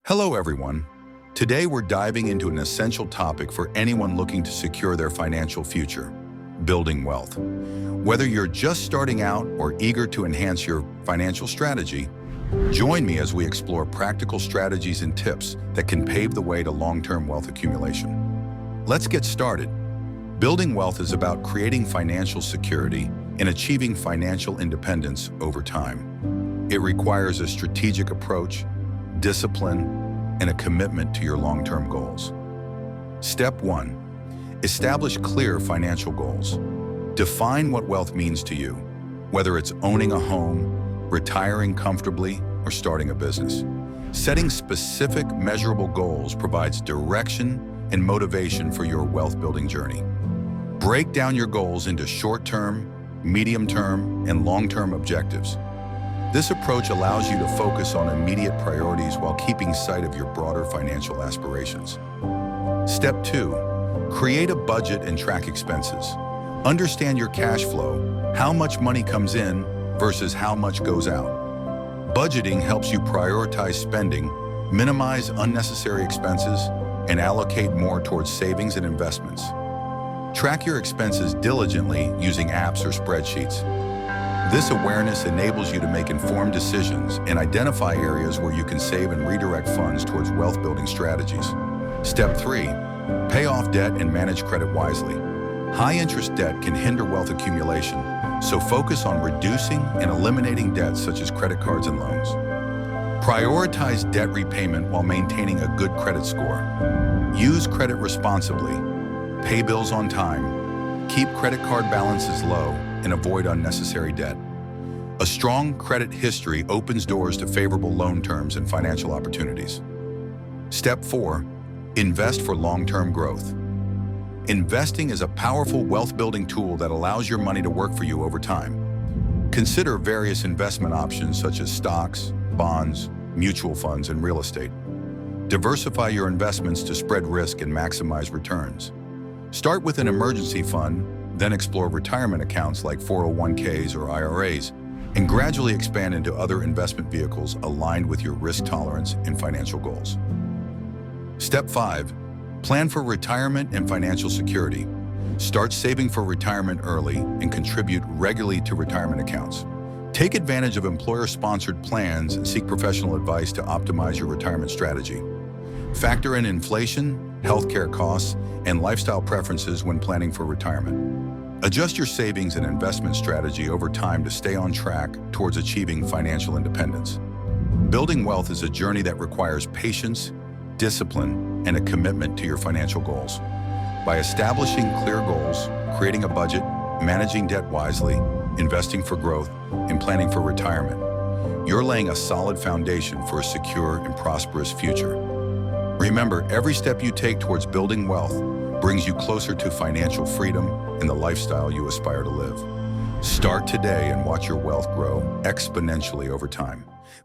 Hello, everyone. Today, we're diving into an essential topic for anyone looking to secure their financial future: building wealth. Whether you're just starting out or eager to enhance your financial strategy, join me as we explore practical strategies and tips that can pave the way to long-term wealth accumulation. Let's get started. Building wealth is about creating financial security and achieving financial independence over time. It requires a strategic approach, discipline, and a commitment to your long-term goals. Step 1. Establish clear financial goals. Define what wealth means to you, whether it's owning a home, retiring comfortably, or starting a business. Setting specific, measurable goals provides direction and motivation for your wealth-building journey. Break down your goals into short-term, medium-term, and long-term objectives. This approach allows you to focus on immediate priorities while keeping sight of your broader financial aspirations. Step 2. Create a budget and track expenses. Understand your cash flow, how much money comes in versus how much goes out. Budgeting helps you prioritize spending, minimize unnecessary expenses, and allocate more towards savings and investments. Track your expenses diligently using apps or spreadsheets. This awareness enables you to make informed decisions and identify areas where you can save and redirect funds towards wealth-building strategies. Step 3. Pay off debt and manage credit wisely. High-interest debt can hinder wealth accumulation, so focus on reducing and eliminating debts such as credit cards and loans. Prioritize debt repayment while maintaining a good credit score. Use credit responsibly. Pay bills on time. Keep credit card balances low and avoid unnecessary debt. A strong credit history opens doors to favorable loan terms and financial opportunities. Step 4. Invest for long-term growth. Investing is a powerful wealth-building tool that allows your money to work for you over time. Consider various investment options such as stocks, bonds, mutual funds, and real estate. Diversify your investments to spread risk and maximize returns. Start with an emergency fund, then explore retirement accounts like 401ks or IRAs, and gradually expand into other investment vehicles aligned with your risk tolerance and financial goals. Step 5. Plan for retirement and financial security. Start saving for retirement early and contribute regularly to retirement accounts. Take advantage of employer-sponsored plans and seek professional advice to optimize your retirement strategy. Factor in inflation, healthcare costs, and lifestyle preferences when planning for retirement. Adjust your savings and investment strategy over time to stay on track towards achieving financial independence. Building wealth is a journey that requires patience, discipline, and a commitment to your financial goals. By establishing clear goals, creating a budget, managing debt wisely, investing for growth, and planning for retirement, you're laying a solid foundation for a secure and prosperous future. Remember, every step you take towards building wealth brings you closer to financial freedom and the lifestyle you aspire to live. Start today and watch your wealth grow exponentially over time.